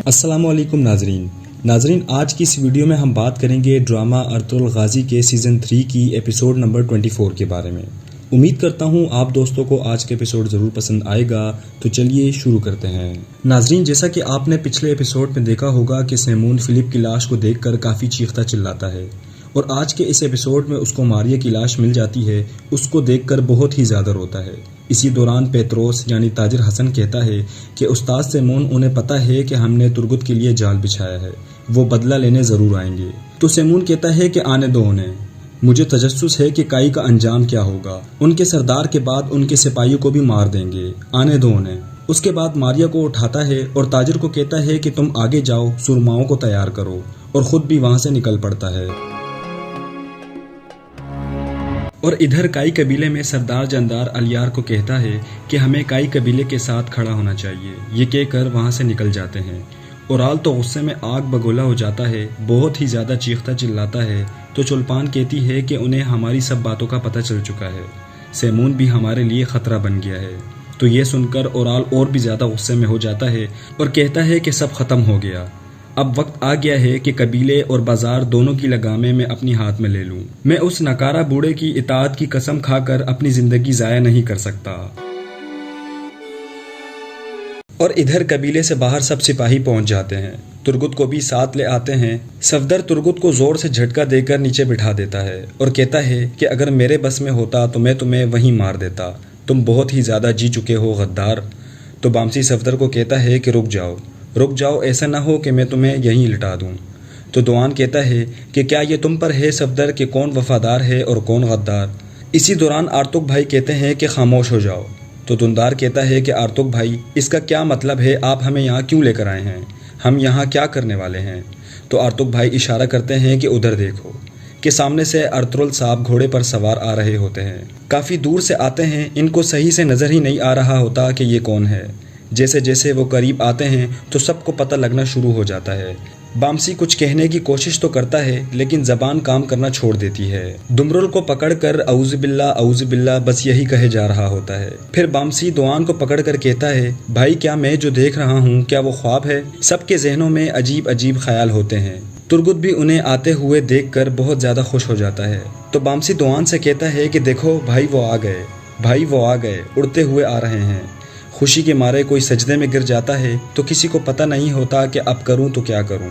السلام علیکم ناظرین آج کی اس ویڈیو میں ہم بات کریں گے ڈرامہ ارطغرل غازی کے سیزن 3 کی ایپیسوڈ نمبر 24 کے بارے میں۔ امید کرتا ہوں آپ دوستوں کو آج کے ایپیسوڈ ضرور پسند آئے گا، تو چلیے شروع کرتے ہیں۔ ناظرین، جیسا کہ آپ نے پچھلے ایپیسوڈ میں دیکھا ہوگا کہ سیمون فلپ کی لاش کو دیکھ کر کافی چیختا چلاتا ہے، اور آج کے اس ایپیسوڈ میں اس کو ماریا کی لاش مل جاتی ہے، اس کو دیکھ کر بہت ہی زیادہ روتا ہے۔ اسی دوران پیتروس یعنی تاجر حسن کہتا ہے کہ استاد سیمون، انہیں پتہ ہے کہ ہم نے ترگت کے لیے جال بچھایا ہے، وہ بدلہ لینے ضرور آئیں گے۔ تو سیمون کہتا ہے کہ آنے دو انہیں، مجھے تجسس ہے کہ کائی کا انجام کیا ہوگا، ان کے سردار کے بعد ان کے سپاہیوں کو بھی مار دیں گے، آنے دو انہیں۔ اس کے بعد ماریا کو اٹھاتا ہے اور تاجر کو کہتا ہے کہ تم آگے جاؤ، سرماؤں کو تیار کرو، اور خود بھی وہاں سے نکل پڑتا ہے۔ اور ادھر کائی قبیلے میں سردار جاندار الیار کو کہتا ہے کہ ہمیں کائی قبیلے کے ساتھ کھڑا ہونا چاہیے، یہ کہہ کر وہاں سے نکل جاتے ہیں۔ اورال تو غصے میں آگ بگولا ہو جاتا ہے، بہت ہی زیادہ چیختا چلاتا ہے، تو چولپان کہتی ہے کہ انہیں ہماری سب باتوں کا پتہ چل چکا ہے، سیمون بھی ہمارے لیے خطرہ بن گیا ہے۔ تو یہ سن کر اورال اور بھی زیادہ غصے میں ہو جاتا ہے اور کہتا ہے کہ سب ختم ہو گیا، اب وقت آ گیا ہے کہ قبیلے اور بازار دونوں کی لگامیں میں اپنی ہاتھ میں لے لوں، میں اس ناکارہ بوڑھے کی اطاعت کی قسم کھا کر اپنی زندگی ضائع نہیں کر سکتا۔ اور ادھر قبیلے سے باہر سب سپاہی پہنچ جاتے ہیں، ترگت کو بھی ساتھ لے آتے ہیں۔ صفدر ترگت کو زور سے جھٹکا دے کر نیچے بٹھا دیتا ہے اور کہتا ہے کہ اگر میرے بس میں ہوتا تو میں تمہیں وہیں مار دیتا، تم بہت ہی زیادہ جی چکے ہو غدار۔ تو بامسی صفدر کو کہتا ہے کہ رک جاؤ، ایسا نہ ہو کہ میں تمہیں یہیں لٹا دوں۔ تو دوان کہتا ہے کہ کیا یہ تم پر ہے صفدر کہ کون وفادار ہے اور کون غدار؟ اسی دوران آرتک بھائی کہتے ہیں کہ خاموش ہو جاؤ۔ تو دندار کہتا ہے کہ آرتک بھائی، اس کا کیا مطلب ہے، آپ ہمیں یہاں کیوں لے کر آئے ہیں، ہم یہاں کیا کرنے والے ہیں؟ تو آرتک بھائی اشارہ کرتے ہیں کہ ادھر دیکھو، کہ سامنے سے ارطغرل صاحب گھوڑے پر سوار آ رہے ہوتے ہیں، کافی دور سے آتے ہیں، ان کو صحیح سے نظر ہی نہیں آ رہا ہوتا کہ یہ کون ہے۔ جیسے جیسے وہ قریب آتے ہیں تو سب کو پتہ لگنا شروع ہو جاتا ہے۔ بامسی کچھ کہنے کی کوشش تو کرتا ہے لیکن زبان کام کرنا چھوڑ دیتی ہے، دمرل کو پکڑ کر اعوذ باللہ بس یہی کہے جا رہا ہوتا ہے۔ پھر بامسی دوان کو پکڑ کر کہتا ہے، بھائی کیا میں جو دیکھ رہا ہوں کیا وہ خواب ہے؟ سب کے ذہنوں میں عجیب عجیب خیال ہوتے ہیں۔ ترگت بھی انہیں آتے ہوئے دیکھ کر بہت زیادہ خوش ہو جاتا ہے۔ تو بامسی دوان سے کہتا ہے کہ دیکھو بھائی وہ آ گئے، اڑتے ہوئے آ رہے ہیں۔ خوشی کے مارے کوئی سجدے میں گر جاتا ہے تو کسی کو پتہ نہیں ہوتا کہ اب کروں تو کیا کروں۔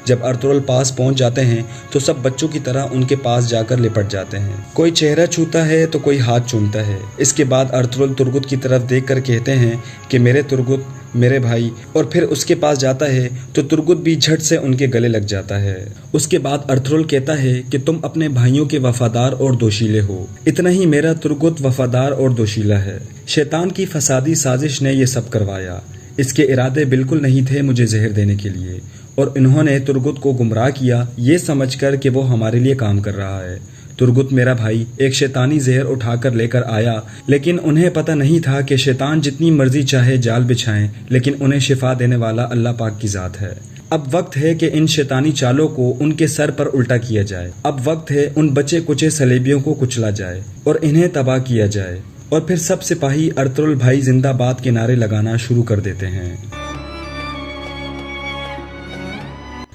جب ارطغرل پاس پہنچ جاتے ہیں تو سب بچوں کی طرح ان کے پاس جا کر لپٹ جاتے ہیں، کوئی چہرہ چھوتا ہے تو کوئی ہاتھ چومتا ہے۔ اس کے بعد ارطغرل ترگت کی طرف دیکھ کر کہتے ہیں کہ میرے ترگت، میرے بھائی، اور پھر اس کے پاس جاتا ہے تو ترگت بھی جھٹ سے ان کے گلے لگ جاتا ہے۔ اس کے بعد ارطغرل کہتا ہے کہ تم اپنے بھائیوں کے وفادار اور دوشیلے ہو، اتنا ہی میرا ترگت وفادار اور دوشیلہ ہے۔ شیطان کی فسادی سازش نے یہ سب کروایا، اس کے ارادے بالکل نہیں تھے مجھے زہر دینے کے لیے، اور انہوں نے ترگت کو گمراہ کیا یہ سمجھ کر کہ وہ ہمارے لیے کام کر رہا ہے۔ ترگت میرا بھائی ایک شیطانی زہر اٹھا کر لے کر آیا، لیکن انہیں پتہ نہیں تھا کہ شیطان جتنی مرضی چاہے جال بچھائیں لیکن انہیں شفا دینے والا اللہ پاک کی ذات ہے۔ اب وقت ہے کہ ان شیطانی چالوں کو ان کے سر پر الٹا کیا جائے، اب وقت ہے ان بچے کچے صلیبیوں کو کچلا جائے اور انہیں تباہ کیا جائے۔ اور پھر سب سپاہی ارطغرل بھائی زندہ باد کے نعرے لگانا شروع کر دیتے ہیں۔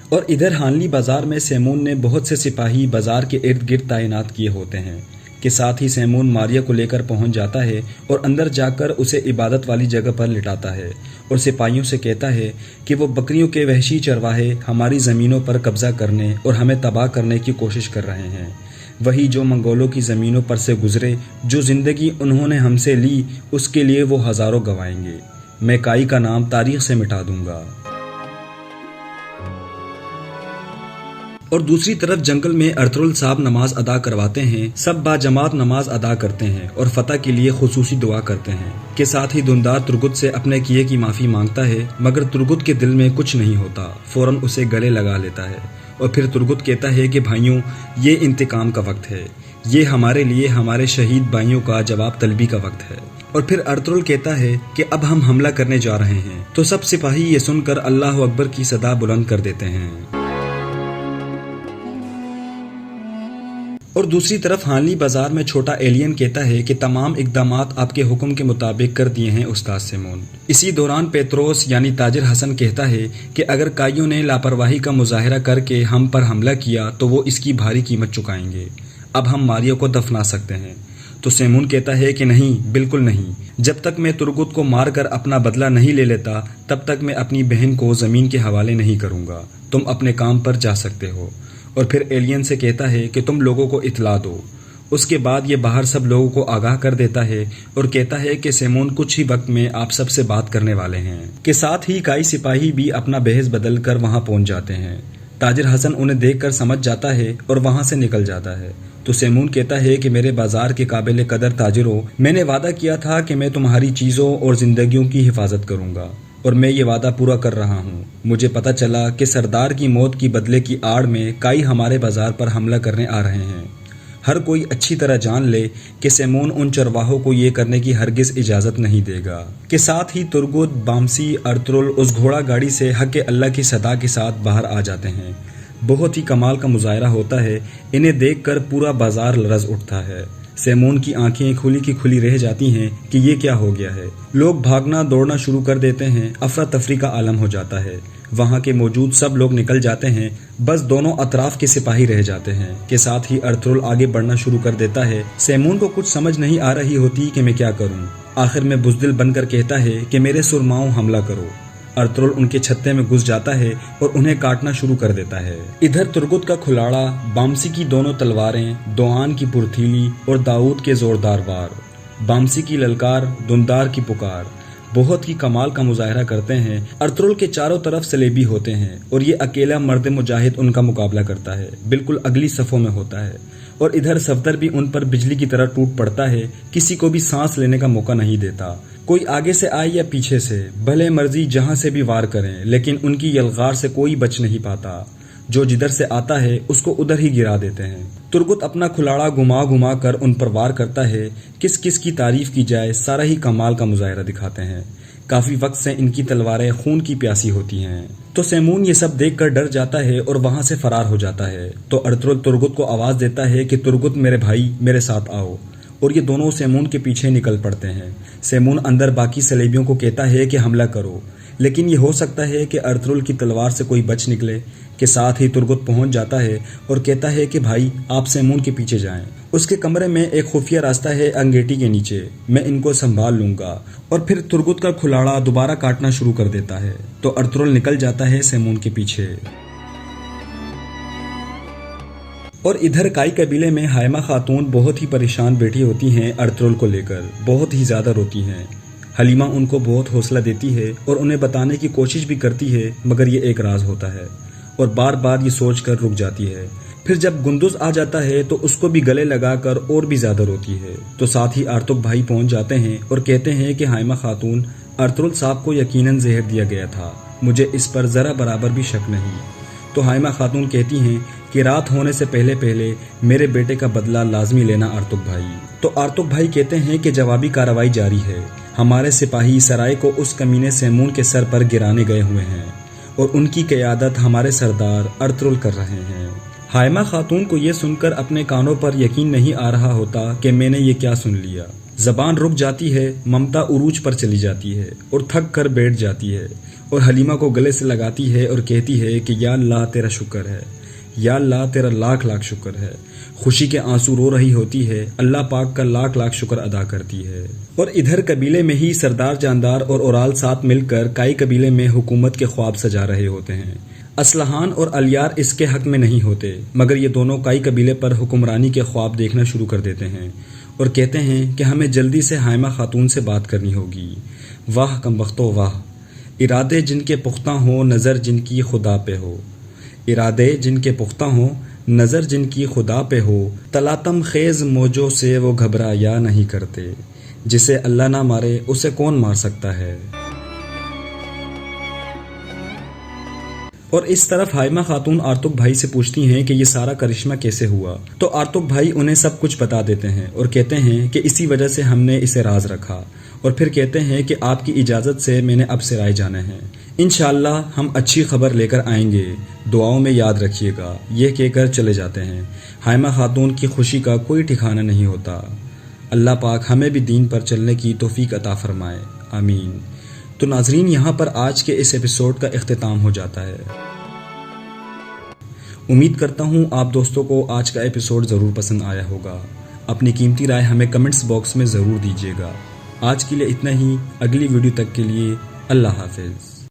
اور ادھر ہانلی بازار میں سیمون نے بہت سے سپاہی بازار کے ارد گرد تعینات کیے ہوتے ہیں، کہ ساتھ ہی سیمون ماریا کو لے کر پہنچ جاتا ہے اور اندر جا کر اسے عبادت والی جگہ پر لٹاتا ہے اور سپاہیوں سے کہتا ہے کہ وہ بکریوں کے وحشی چرواہے ہماری زمینوں پر قبضہ کرنے اور ہمیں تباہ کرنے کی کوشش کر رہے ہیں، وہی جو منگولوں کی زمینوں پر سے گزرے، جو زندگی انہوں نے ہم سے لی اس کے لیے وہ ہزاروں گوائیں گے، میں کائی کا نام تاریخ سے مٹا دوں گا۔ اور دوسری طرف جنگل میں ارطغرل صاحب نماز ادا کرواتے ہیں، سب باجماعت نماز ادا کرتے ہیں اور فتح کے لیے خصوصی دعا کرتے ہیں، کہ ساتھ ہی دندار ترگت سے اپنے کیے کی معافی مانگتا ہے، مگر ترگت کے دل میں کچھ نہیں ہوتا، فوراً اسے گلے لگا لیتا ہے۔ اور پھر ترگت کہتا ہے کہ بھائیوں، یہ انتقام کا وقت ہے، یہ ہمارے لیے ہمارے شہید بھائیوں کا جواب طلبی کا وقت ہے۔ اور پھر ارطغرل کہتا ہے کہ اب ہم حملہ کرنے جا رہے ہیں، تو سب سپاہی یہ سن کر اللہ اکبر کی صدا بلند کر دیتے ہیں۔ اور دوسری طرف ہانلی بازار میں چھوٹا ایلین کہتا ہے کہ تمام اقدامات آپ کے حکم کے مطابق کر دیے ہیں استاد سیمون۔ اسی دوران پیتروس یعنی تاجر حسن کہتا ہے کہ اگر کائیوں نے لاپرواہی کا مظاہرہ کر کے ہم پر حملہ کیا تو وہ اس کی بھاری قیمت چکائیں گے۔ اب ہم ماریو کو دفنا سکتے ہیں۔ تو سیمون کہتا ہے کہ نہیں، بالکل نہیں، جب تک میں ترگت کو مار کر اپنا بدلہ نہیں لے لیتا تب تک میں اپنی بہن کو زمین کے حوالے نہیں کروں گا۔ تم اپنے کام پر جا سکتے ہو۔ اور پھر ایلین سے کہتا ہے کہ تم لوگوں کو اطلاع دو۔ اس کے بعد یہ باہر سب لوگوں کو آگاہ کر دیتا ہے اور کہتا ہے کہ سیمون کچھ ہی وقت میں آپ سب سے بات کرنے والے ہیں، کہ ساتھ ہی کئی سپاہی بھی اپنا بحث بدل کر وہاں پہنچ جاتے ہیں۔ تاجر حسن انہیں دیکھ کر سمجھ جاتا ہے اور وہاں سے نکل جاتا ہے۔ تو سیمون کہتا ہے کہ میرے بازار کے قابل قدر تاجروں، میں نے وعدہ کیا تھا کہ میں تمہاری چیزوں اور زندگیوں کی حفاظت کروں گا، اور میں یہ وعدہ پورا کر رہا ہوں۔ مجھے پتہ چلا کہ سردار کی موت کی بدلے کی آڑ میں کئی ہمارے بازار پر حملہ کرنے آ رہے ہیں۔ ہر کوئی اچھی طرح جان لے کہ سیمون ان چرواہوں کو یہ کرنے کی ہرگز اجازت نہیں دے گا، کہ ساتھ ہی ترگت، بامسی، ارطغرل اس گھوڑا گاڑی سے حق اللہ کی صدا کے ساتھ باہر آ جاتے ہیں۔ بہت ہی کمال کا مظاہرہ ہوتا ہے۔ انہیں دیکھ کر پورا بازار لرز اٹھتا ہے۔ سیمون کی آنکھیں کھلی کی کھلی رہ جاتی ہیں کہ یہ کیا ہو گیا ہے۔ لوگ بھاگنا دوڑنا شروع کر دیتے ہیں۔ افراتفری کا عالم ہو جاتا ہے۔ وہاں کے موجود سب لوگ نکل جاتے ہیں، بس دونوں اطراف کے سپاہی رہ جاتے ہیں، کہ ساتھ ہی ارطغرل آگے بڑھنا شروع کر دیتا ہے۔ سیمون کو کچھ سمجھ نہیں آ رہی ہوتی کہ میں کیا کروں۔ آخر میں بزدل بن کر کہتا ہے کہ میرے سرماؤں حملہ کرو۔ ارطغرل ان کے چھتے میں گھس جاتا ہے اور انہیں کاٹنا شروع کر دیتا ہے۔ ادھر ترگت کا کھلاڑا، بامسی کی دونوں تلواریں، دوآن کی پرتھیلی اور داؤد کے زوردار وار، بامسی کی للکار، دندار کی پکار، بہت ہی کمال کا مظاہرہ کرتے ہیں۔ ارطغرل کے چاروں طرف سلیبی ہوتے ہیں اور یہ اکیلا مرد مجاہد ان کا مقابلہ کرتا ہے، بالکل اگلی صفوں میں ہوتا ہے۔ اور ادھر صفدر بھی ان پر بجلی کی طرح ٹوٹ پڑتا ہے، کسی کو بھی سانس لینے کا موقع نہیں دیتا۔ کوئی آگے سے آئے یا پیچھے سے، بھلے مرضی جہاں سے بھی وار کریں، لیکن ان کی یلغار سے کوئی بچ نہیں پاتا۔ جو جدھر سے آتا ہے اس کو ادھر ہی گرا دیتے ہیں۔ ترگت اپنا کھلاڑا گھما گھما کر ان پر وار کرتا ہے۔ کس کس کی تعریف کی جائے، سارا ہی کمال کا مظاہرہ دکھاتے ہیں۔ کافی وقت سے ان کی تلواریں خون کی پیاسی ہوتی ہیں۔ تو سیمون یہ سب دیکھ کر ڈر جاتا ہے اور وہاں سے فرار ہو جاتا ہے۔ تو ارطغرل ترگت کو آواز دیتا ہے کہ ترگت میرے بھائی، میرے ساتھ آؤ، اور یہ دونوں سیمون کے پیچھے نکل پڑتے ہیں۔ سیمون اندر باقی سلیبیوں کو کہتا ہے کہ حملہ کرو، لیکن یہ ہو سکتا ہے کہ ارطغرل کی تلوار سے کوئی بچ نکلے، کہ ساتھ ہی ترگت پہنچ جاتا ہے اور کہتا ہے کہ بھائی آپ سیمون کے پیچھے جائیں۔ اس کے کمرے میں ایک خفیہ راستہ ہے انگیٹی کے نیچے، میں ان کو سنبھال لوں گا۔ اور پھر ترگت کا کھلاڑا دوبارہ کاٹنا شروع کر دیتا ہے۔ تو ارطغرل نکل جاتا ہے سیمون کے پیچھے۔ اور ادھر کائی قبیلے میں ہائمہ خاتون بہت ہی پریشان بیٹھی ہوتی ہیں ارطغرل کو لے کر، بہت ہی زیادہ روتی ہیں۔ حلیمہ ان کو بہت حوصلہ دیتی ہے اور انہیں بتانے کی کوشش بھی کرتی ہے، مگر یہ ایک راز ہوتا ہے اور بار بار یہ سوچ کر رک جاتی ہے۔ پھر جب گندز آ جاتا ہے تو اس کو بھی گلے لگا کر اور بھی زیادہ روتی ہے۔ تو ساتھ ہی آرتک بھائی پہنچ جاتے ہیں اور کہتے ہیں کہ ہائمہ خاتون، ارطغرل صاحب کو یقیناً زہر دیا گیا تھا، مجھے اس پر ذرا برابر بھی شک نہیں۔ تو ہائمہ خاتون کہتی ہیں کہ رات ہونے سے پہلے پہلے میرے بیٹے کا بدلہ لازمی لینا آرتک بھائی۔ تو آرتک بھائی کہتے ہیں کہ جوابی کارروائی جاری ہے، ہمارے سپاہی سرائے کو اس کمینے سیمون کے سر پر گرانے گئے ہوئے ہیں اور ان کی قیادت ہمارے سردار ارطغرل کر رہے ہیں۔ ہائمہ خاتون کو یہ سن کر اپنے کانوں پر یقین نہیں آ رہا ہوتا کہ میں نے یہ کیا سن لیا۔ زبان رک جاتی ہے، ممتا عروج پر چلی جاتی ہے اور تھک کر بیٹھ جاتی ہے اور حلیمہ کو گلے سے لگاتی ہے اور کہتی ہے کہ یا اللہ تیرا شکر ہے، یا اللہ تیرا لاکھ لاکھ شکر ہے۔ خوشی کے آنسو رو رہی ہوتی ہے، اللہ پاک کا لاکھ لاکھ شکر ادا کرتی ہے۔ اور ادھر قبیلے میں ہی سردار جاندار اور اورال ساتھ مل کر کائی قبیلے میں حکومت کے خواب سجا رہے ہوتے ہیں۔ اسلحان اور الیار اس کے حق میں نہیں ہوتے، مگر یہ دونوں کائی قبیلے پر حکمرانی کے خواب دیکھنا شروع کر دیتے ہیں اور کہتے ہیں کہ ہمیں جلدی سے ہائمہ خاتون سے بات کرنی ہوگی۔ واہ کمبختو واہ، ارادے جن کے پختہ ہوں، نظر جن کی خدا پہ ہو، ارادے جن کے پختہ ہوں، نظر جن کی خدا پہ ہو، تلاتم خیز موجوں سے وہ گھبرایا نہیں کرتے، جسے اللہ نہ مارے اسے کون مار سکتا ہے۔ اور اس طرف ہائمہ خاتون آرتک بھائی سے پوچھتی ہیں کہ یہ سارا کرشمہ کیسے ہوا۔ تو آرتک بھائی انہیں سب کچھ بتا دیتے ہیں اور کہتے ہیں کہ اسی وجہ سے ہم نے اسے راز رکھا اور پھر کہتے ہیں کہ آپ کی اجازت سے میں نے اب سرائے جانا ہے، انشاءاللہ ہم اچھی خبر لے کر آئیں گے، دعاؤں میں یاد رکھیے گا، یہ کہہ کر چلے جاتے ہیں۔ حائمہ خاتون کی خوشی کا کوئی ٹھکانہ نہیں ہوتا۔ اللہ پاک ہمیں بھی دین پر چلنے کی توفیق عطا فرمائے، آمین۔ تو ناظرین، یہاں پر آج کے اس ایپیسوڈ کا اختتام ہو جاتا ہے۔ امید کرتا ہوں آپ دوستوں کو آج کا ایپیسوڈ ضرور پسند آیا ہوگا۔ اپنی قیمتی رائے ہمیں کمنٹس باکس میں ضرور دیجیے گا۔ آج کے لیے اتنا ہی، اگلی ویڈیو تک کے لیے اللہ حافظ۔